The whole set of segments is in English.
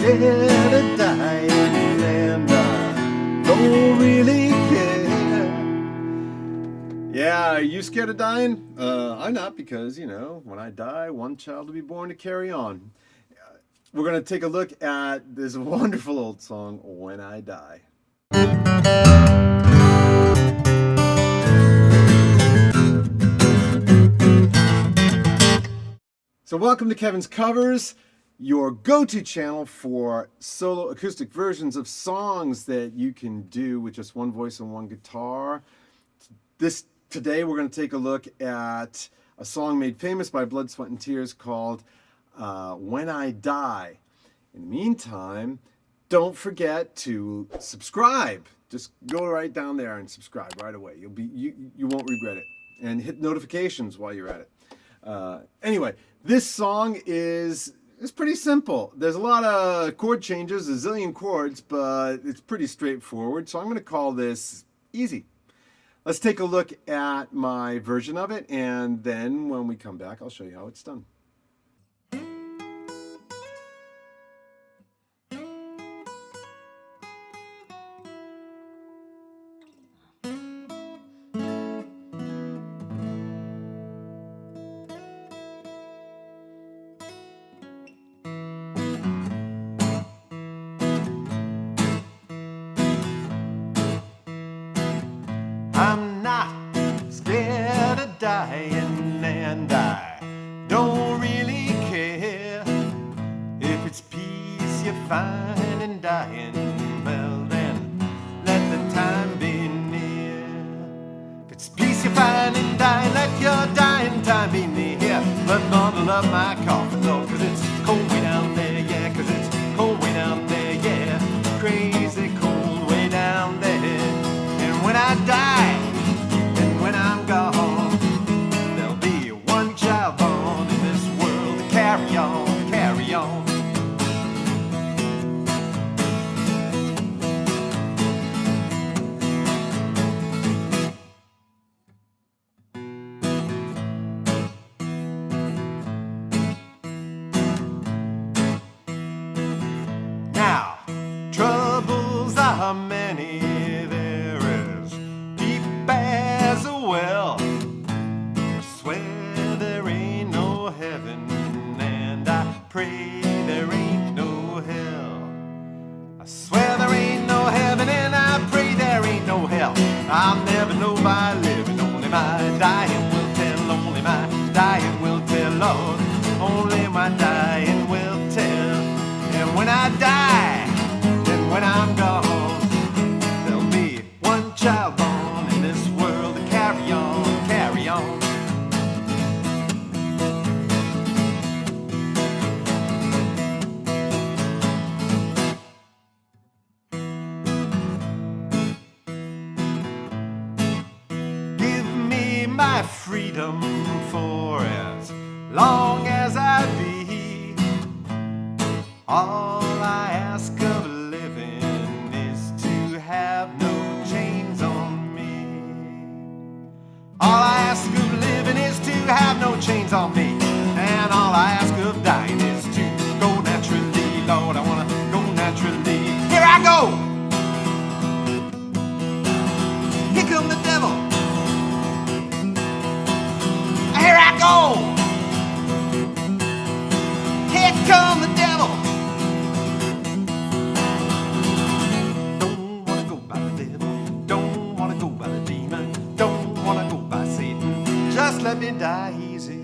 scared of dying and I don't really care. Yeah, are you scared of dying? I'm not, because, you know, when I die, one child will be born to carry on. We're going to take a look at this wonderful old song, When I Die. So welcome to Kevin's Covers, your go-to channel for solo acoustic versions of songs that you can do with just one voice and one guitar. Today we're going to take a look at a song made famous by Blood, Sweat, and Tears called When I Die. In the meantime, don't forget to subscribe. Just go right down there and subscribe right away. You won't regret it. And hit notifications while you're at it. Anyway, this song is pretty simple. There's a lot of chord changes, a zillion chords, but it's pretty straightforward. So I'm going to call this easy. Let's take a look at my version of it, and then when we come back, I'll show you how it's done. I'm not scared of dying, and I don't really care if it's peace you find in dying. Well, then let the time be near. If it's peace you find in dying, let your dying time be near. But bundle up my coffin, though, 'cause it's cold way down there, yeah, 'cause it's cold way down there, yeah, crazy cold way down there. And when I die, and when I'm gone, there'll be one child born in this world to carry on, carry on. Now, troubles are many, there is deep as a well. I swear there ain't no heaven, and I pray there ain't no hell. I swear there ain't no heaven, and I pray there ain't no hell. I'll never know by living, only my dying will tell, only my dying will tell, Lord, only my dying will tell. And when I die, and when I'm gone, there'll be one child born in this world to carry on, carry on. Give me my freedom for as long as I be. All I ask of living is to have no chains on me. All I ask of living is to have no chains on me. And all I ask of dying is to go naturally. Lord, I wanna go naturally. Here I go! Here come the devil. Here I go! Here come the devil. Don't wanna go by the devil. Don't wanna go by the demon. Don't wanna go by Satan. Just let me die easy.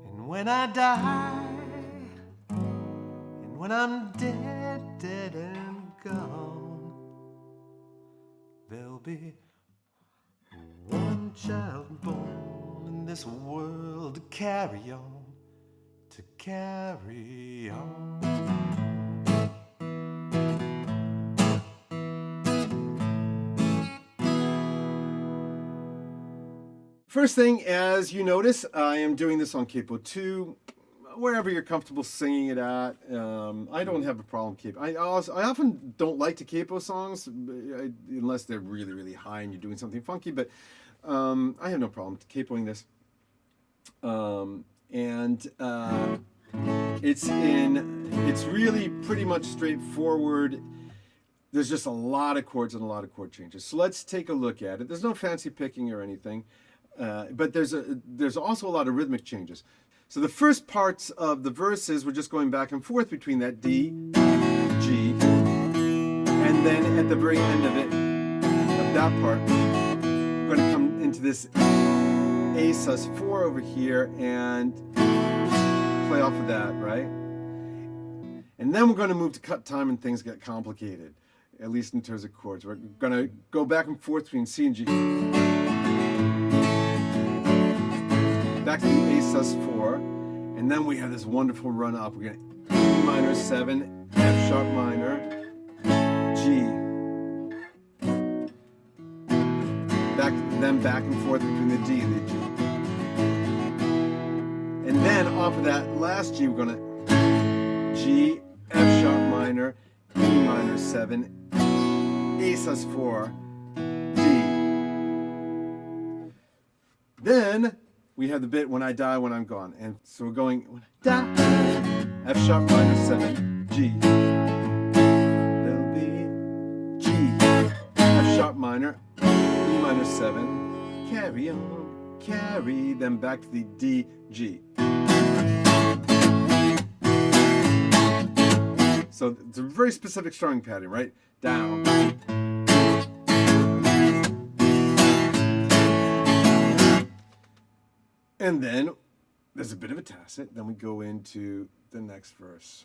And when I die, and when I'm dead, dead and gone, there'll be one child born in this world to carry on, to carry on. First thing, as you notice, I am doing this on capo 2, wherever you're comfortable singing it at. I don't have a problem capo. I often don't like to capo songs unless they're really, really high and you're doing something funky, but I have no problem capoing this. It's really pretty much straightforward. There's just a lot of chords and a lot of chord changes. So let's take a look at it. There's no fancy picking or anything, but there's also a lot of rhythmic changes. So the first parts of the verses, we're just going back and forth between that D, G, and then at the very end of it, of that part, we're going to come into this A sus4 over here and play off of that, right? And then we're going to move to cut time and things get complicated, at least in terms of chords. We're going to go back and forth between C and G. Back to the A sus4, and then we have this wonderful run up. We're going to E minor 7, F sharp minor, G. Then back and forth between the D and the G. And then off of that last G, we're going to G, F sharp minor, E minor 7, A sus4, D. Then we have the bit when I die, when I'm gone. And so we're going when I die, F sharp minor 7, G. There'll be G, F sharp minor, E minor 7, carry on, carry, then back to the D, G. So it's a very specific strumming pattern, right? Down. And then there's a bit of a tacit. Then we go into the next verse.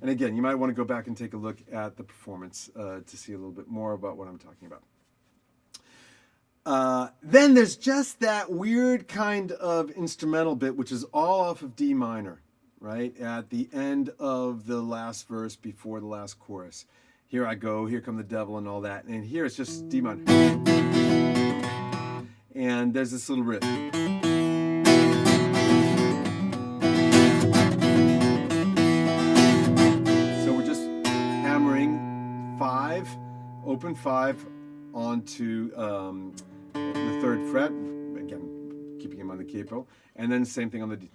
And again, you might want to go back and take a look at the performance to see a little bit more about what I'm talking about. Then there's just that weird kind of instrumental bit, which is all off of D minor, right? At the end of the last verse before the last chorus. Here I go, here come the devil and all that. And here it's just D minor. And there's this little riff. So we're just hammering 5, open 5 onto the 3rd fret, again, keeping him on the capo, and then same thing on the D.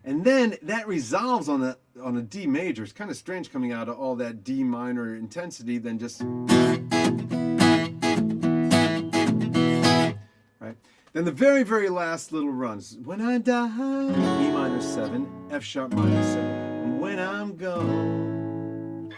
And then that resolves on a D major. It's kind of strange coming out of all that D minor intensity, then just right. Then the very, very last little runs. When I die, E minor 7, F sharp minor 7, and when I'm gone,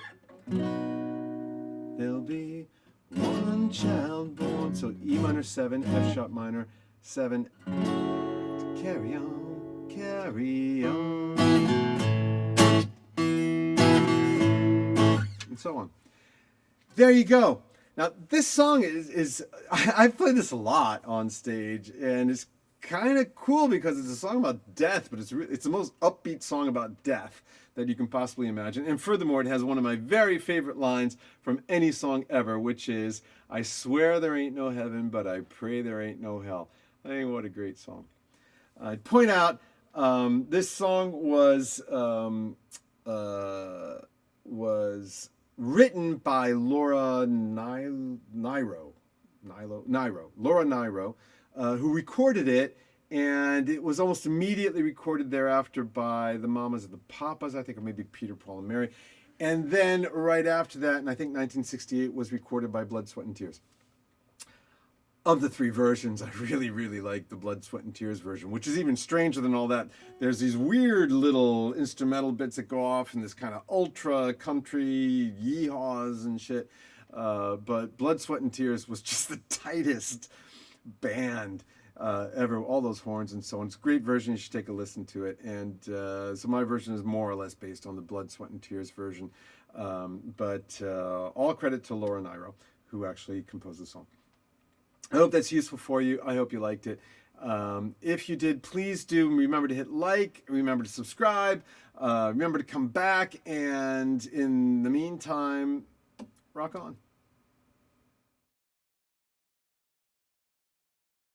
there'll be one child born. So E minor 7, F sharp minor 7, to carry on, carry on, and so on. There you go. Now this song is I've played this a lot on stage, and it's kind of cool because it's a song about death, but it's the most upbeat song about death that you can possibly imagine. And furthermore, it has one of my very favorite lines from any song ever, which is, I swear there ain't no heaven, but I pray there ain't no hell. I mean, what a great song. I'd point out, this song was written by Laura Nyro, who recorded it, and it was almost immediately recorded thereafter by the Mamas and the Papas, I think, or maybe Peter, Paul, and Mary. And then right after that, and I think 1968, was recorded by Blood, Sweat, and Tears. Of the 3 versions, I really, really like the Blood, Sweat, and Tears version, which is even stranger than all that. There's these weird little instrumental bits that go off in this kind of ultra country yeehaws and shit. But Blood, Sweat, and Tears was just the tightest band ever. All those horns and so on. It's a great version. You should take a listen to it. And so my version is more or less based on the Blood, Sweat, and Tears version. But all credit to Laura Nyro, who actually composed the song. I hope that's useful for you. I hope you liked it. If you did, please do remember to hit like, remember to subscribe, remember to come back, and in the meantime, rock on.